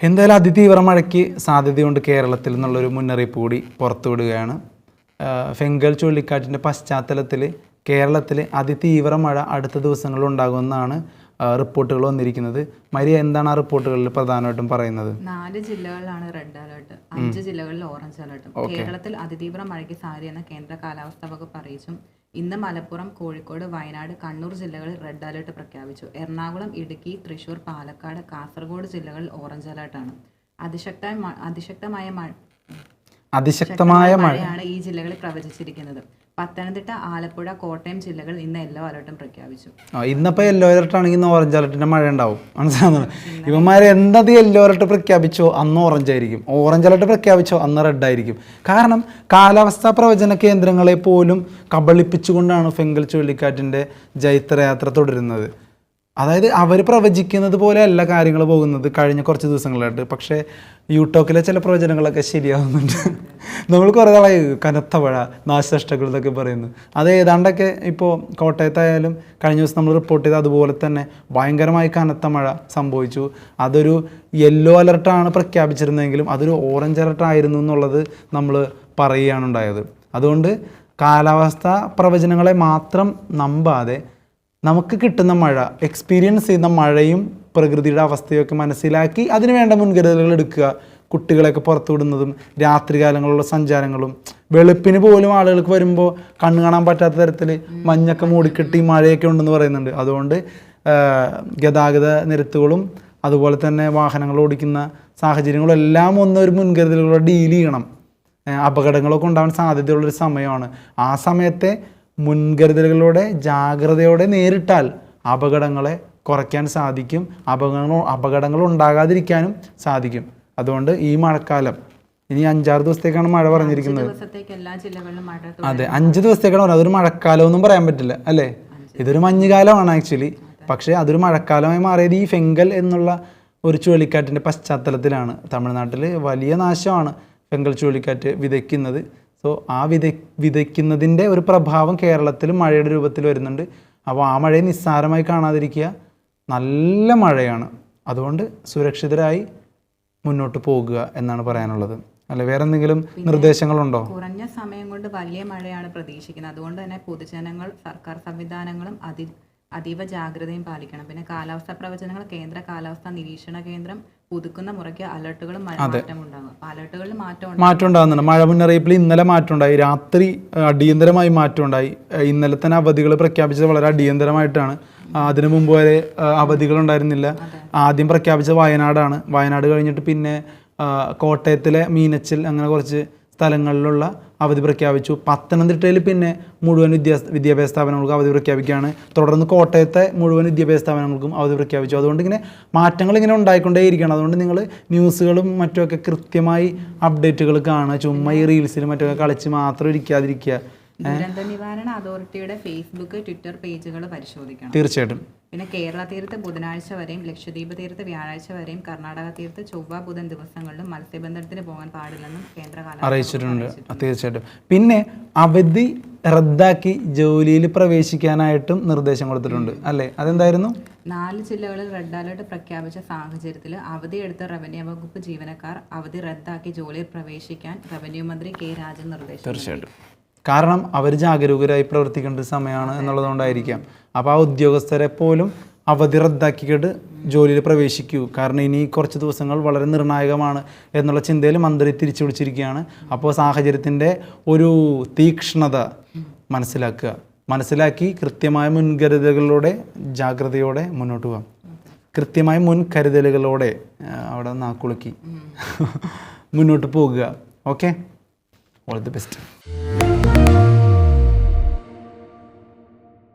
എന്തായാലും അതിതീവ്ര മഴയ്ക്ക് സാധ്യതയുണ്ട് കേരളത്തിൽ എന്നുള്ളൊരു മുന്നറിയിപ്പ് കൂടി പുറത്തുവിടുകയാണ്. ഫെങ്കൽ ചുഴലിക്കാറ്റിൻ്റെ പശ്ചാത്തലത്തിൽ കേരളത്തിൽ അതിതീവ്ര മഴ അടുത്ത ദിവസങ്ങളിൽ ഉണ്ടാകുമെന്നാണ് റിപ്പോർട്ടുകൾ വന്നിരിക്കുന്നത്. മരിയ, എന്താണ് ആ റിപ്പോർട്ടുകളിൽ പ്രധാനമായിട്ടും പറയുന്നത്? 4 ജില്ലകളിലാണ് റെഡ് അലേർട്ട്, 5 ജില്ലകളിൽ ഓറഞ്ച് അലേർട്ടും. കേരളത്തിൽ അതിതീവ്ര മഴയ്ക്ക് സാധ്യതയെന്ന് കേന്ദ്ര കാലാവസ്ഥാ വകുപ്പ് അറിയിച്ചു. ഇന്ന് മലപ്പുറം, കോഴിക്കോട്, വയനാട്, കണ്ണൂർ ജില്ലകളിൽ റെഡ് അലേർട്ട് പ്രഖ്യാപിച്ചു. എറണാകുളം, ഇടുക്കി, തൃശൂർ, പാലക്കാട്, കാസർഗോഡ് ജില്ലകളിൽ ഓറഞ്ച് അലേർട്ടാണ്. അതിശക്തമായ മഴയാണ് ഈ ജില്ലകളിൽ പ്രവചിച്ചിരിക്കുന്നത്. പത്തനംതിട്ട, ആലപ്പുഴ, കോട്ടയം ജില്ലകളിൽ ഇന്ന് യെല്ലോ അലേർട്ടും പ്രഖ്യാപിച്ചു. ഇന്നിപ്പോൾ യെല്ലോ അലർട്ട് ആണെങ്കിൽ ഇന്ന് ഓറഞ്ച് അലർട്ടിൻ്റെ മഴ ഉണ്ടാവും. മനസ്സിലാകുന്നത്? ഇവന്മാർ എന്തത് യെല്ലോ അലർട്ട് പ്രഖ്യാപിച്ചോ അന്ന് ഓറഞ്ച് ആയിരിക്കും, ഓറഞ്ച് അലർട്ട് പ്രഖ്യാപിച്ചോ അന്ന് റെഡ് ആയിരിക്കും. കാരണം കാലാവസ്ഥാ പ്രവചന കേന്ദ്രങ്ങളെ പോലും കബളിപ്പിച്ചുകൊണ്ടാണ് ഫെങ്കൽ ചുഴലിക്കാറ്റിൻ്റെ ജൈത്രയാത്ര തുടരുന്നത്. അതായത് അവർ പ്രവചിക്കുന്നത് പോലെയല്ല കാര്യങ്ങൾ പോകുന്നത് കഴിഞ്ഞ കുറച്ച് ദിവസങ്ങളായിട്ട്. പക്ഷേ യൂട്ടോക്കിലെ ചില പ്രവചനങ്ങളൊക്കെ ശരിയാവുന്നുണ്ട്. നമ്മൾ കുറേ നാളായി കനത്ത മഴ, നാശനഷ്ടങ്ങൾ എന്നൊക്കെ പറയുന്നു. അത് ഏതാണ്ടൊക്കെ ഇപ്പോൾ കോട്ടയത്തായാലും കഴിഞ്ഞ ദിവസം നമ്മൾ റിപ്പോർട്ട് ചെയ്ത് അതുപോലെ തന്നെ ഭയങ്കരമായി കനത്ത മഴ സംഭവിച്ചു. അതൊരു യെല്ലോ അലർട്ടാണ് പ്രഖ്യാപിച്ചിരുന്നതെങ്കിലും അതൊരു ഓറഞ്ച് അലർട്ടായിരുന്നു എന്നുള്ളത് നമ്മൾ പറയുകയാണ് ഉണ്ടായത്. അതുകൊണ്ട് കാലാവസ്ഥാ പ്രവചനങ്ങളെ മാത്രം നമ്പാതെ നമുക്ക് കിട്ടുന്ന മഴ, എക്സ്പീരിയൻസ് ചെയ്യുന്ന മഴയും പ്രകൃതിയുടെ അവസ്ഥയൊക്കെ മനസ്സിലാക്കി അതിന് വേണ്ട മുൻകരുതലുകൾ എടുക്കുക. കുട്ടികളെയൊക്കെ പുറത്തു വിടുന്നതും രാത്രികാലങ്ങളിലുള്ള സഞ്ചാരങ്ങളും, വെളുപ്പിന് പോലും ആളുകൾക്ക് വരുമ്പോൾ കണ്ണു കാണാൻ പറ്റാത്ത തരത്തിൽ മഞ്ഞൊക്കെ മൂടിക്കെട്ടി മഴയൊക്കെ ഉണ്ടെന്ന് പറയുന്നുണ്ട്. അതുകൊണ്ട് ഗതാഗത നിരത്തുകളും അതുപോലെ തന്നെ വാഹനങ്ങൾ ഓടിക്കുന്ന സാഹചര്യങ്ങളും എല്ലാം ഒരു മുൻകരുതലുകളോടെ ഡീൽ ചെയ്യണം. അപകടങ്ങളൊക്കെ ഉണ്ടാവാൻ സാധ്യതയുള്ളൊരു സമയമാണ്. ആ സമയത്തെ മുൻകരുതലുകളോടെ ജാഗ്രതയോടെ നേരിട്ടാൽ അപകടങ്ങളെ കുറയ്ക്കാൻ സാധിക്കും, അപകടങ്ങൾ ഉണ്ടാകാതിരിക്കാനും സാധിക്കും. അതുകൊണ്ട് ഈ മഴക്കാലം ഇനി 5-6 ദിവസത്തേക്കാണ് മഴ പറഞ്ഞിരിക്കുന്നത്. അതെ, 5 ദിവസത്തേക്കാണ് പറഞ്ഞത്. അതൊരു മഴക്കാലമൊന്നും പറയാൻ പറ്റില്ല അല്ലേ, ഇതൊരു മഞ്ഞുകാലമാണ് ആക്ച്വലി. പക്ഷേ അതൊരു മഴക്കാലമായി മാറിയത് ഈ ഫെങ്കൽ എന്നുള്ള ഒരു ചുഴലിക്കാറ്റിൻ്റെ പശ്ചാത്തലത്തിലാണ്. തമിഴ്നാട്ടിൽ വലിയ നാശമാണ് ഫെങ്കൽ ചുഴലിക്കാറ്റ് വിതയ്ക്കുന്നത്. സോ ആ വിതയ്ക്കുന്നതിൻ്റെ ഒരു പ്രഭാവം കേരളത്തിൽ മഴയുടെ രൂപത്തിൽ വരുന്നുണ്ട്. അപ്പോൾ ആ മഴയെ നിസ്സാരമായി കാണാതിരിക്കുക. നല്ല മഴയാണ്, അതുകൊണ്ട് സുരക്ഷിതരായി മുന്നോട്ട് പോകുക എന്നാണ് പറയാനുള്ളത്. അല്ലെ, വേറെ എന്തെങ്കിലും നിർദ്ദേശങ്ങളുണ്ടോ? കുറഞ്ഞ സമയം കൊണ്ട് വലിയ മഴയാണ് പ്രതീക്ഷിക്കുന്നത്. അതുകൊണ്ട് തന്നെ പൊതുജനങ്ങൾ, സർക്കാർ സംവിധാനങ്ങളും അതീവ ജാഗ്രതയും പാലിക്കണം. പിന്നെ കാലാവസ്ഥാ പ്രവചനങ്ങൾ കേന്ദ്ര കാലാവസ്ഥാ നിരീക്ഷണ കേന്ദ്രം പുതുക്കുന്ന മുറയ്ക്ക് അലർട്ടുകളും മാറ്റമുണ്ടാകും. അലർട്ടുകളിൽ മാറ്റം ഉണ്ടാകുന്നുണ്ട്. മഴ മുന്നറിയിപ്പിൽ ഇന്നലെ മാറ്റമുണ്ടായി, രാത്രി അടിയന്തരമായി മാറ്റമുണ്ടായി. ഇന്നലെ തന്നെ അവധികൾ പ്രഖ്യാപിച്ചത് വളരെ അടിയന്തരമായിട്ടാണ്. അതിനു മുമ്പ് വരെ അവധികൾ ഉണ്ടായിരുന്നില്ല. ആദ്യം പ്രഖ്യാപിച്ചത് വയനാടാണ്. വയനാട് കഴിഞ്ഞിട്ട് പിന്നെ കോട്ടയത്തിലെ മീനച്ചിൽ അങ്ങനെ കുറച്ച് സ്ഥലങ്ങളിലുള്ള അവധി പ്രഖ്യാപിച്ചു. പത്തനംതിട്ടയിൽ പിന്നെ മുഴുവൻ വിദ്യാഭ്യാസ സ്ഥാപനങ്ങൾക്കും അവധി പ്രഖ്യാപിക്കുകയാണ്. തുടർന്ന് കോട്ടയത്തെ മുഴുവൻ വിദ്യാഭ്യാസ സ്ഥാപനങ്ങൾക്കും അവധി പ്രഖ്യാപിച്ചു. അതുകൊണ്ട് ഇങ്ങനെ മാറ്റങ്ങൾ ഇങ്ങനെ ഉണ്ടായിക്കൊണ്ടേയിരിക്കുകയാണ്. അതുകൊണ്ട് നിങ്ങൾ ന്യൂസുകളും മറ്റുമൊക്കെ കൃത്യമായി അപ്ഡേറ്റുകൾ കാണുക. ചുമ്മാ ഈ റീൽസിലും മറ്റൊക്കെ കളിച്ച് മാത്രം ഇരിക്കാതിരിക്കുക. ദുരന്ത നിവാരണ അതോറിറ്റിയുടെ ഫേസ്ബുക്ക്, ട്വിറ്റർ പേജുകൾ പരിശോധിക്കണം. തീർച്ചയായിട്ടും. പിന്നെ കേരള തീരത്ത് ബുധനാഴ്ച വരെയും, ലക്ഷദ്വീപ് തീരത്ത് വ്യാഴാഴ്ച വരെയും, കർണാടക തീരത്ത് ചൊവ്വ, ബുധൻ ദിവസങ്ങളിലും മത്സ്യബന്ധനത്തിന് പോകാൻ പാടില്ലെന്നും കേന്ദ്ര കാലാവസ്ഥ അറിയിച്ചിട്ടുണ്ട്. തീർച്ചയായിട്ടും. പിന്നെ അവധി റദ്ദാക്കി ജോലിയിൽ പ്രവേശിക്കാനായിട്ടും നിർദ്ദേശം കൊടുത്തിട്ടുണ്ട് അല്ലേ, അതെന്തായിരുന്നു? 4 ജില്ലകളിൽ റെഡ് അലേർട്ട് പ്രഖ്യാപിച്ച സാഹചര്യത്തിൽ അവധിയെടുത്ത റവന്യൂ വകുപ്പ് ജീവനക്കാർ അവധി റദ്ദാക്കി ജോലിയിൽ പ്രവേശിക്കാൻ റവന്യൂ മന്ത്രി കെ രാജൻ നിർദ്ദേശം. തീർച്ചയായിട്ടും. കാരണം അവർ ജാഗരൂകരായി പ്രവർത്തിക്കേണ്ട ഒരു സമയമാണ് എന്നുള്ളതുകൊണ്ടായിരിക്കാം. അപ്പോൾ ആ ഉദ്യോഗസ്ഥരെ പോലും അവധി റദ്ദാക്കിയിട്ട് ജോലിയിൽ പ്രവേശിക്കൂ. കാരണം ഇനി കുറച്ച് ദിവസങ്ങൾ വളരെ നിർണായകമാണ് എന്നുള്ള ചിന്തയിൽ മന്ത്രി തിരിച്ചു വിളിച്ചിരിക്കുകയാണ്. അപ്പോൾ സാഹചര്യത്തിൻ്റെ ഒരു തീക്ഷ്ണത മനസ്സിലാക്കി കൃത്യമായ മുൻകരുതലുകളോടെ ജാഗ്രതയോടെ മുന്നോട്ട് പോകാം. കൃത്യമായ മുൻകരുതലുകളോടെ അവിടെ നാക്കുളുക്കി മുന്നോട്ട് പോകുക. Okay, all the best.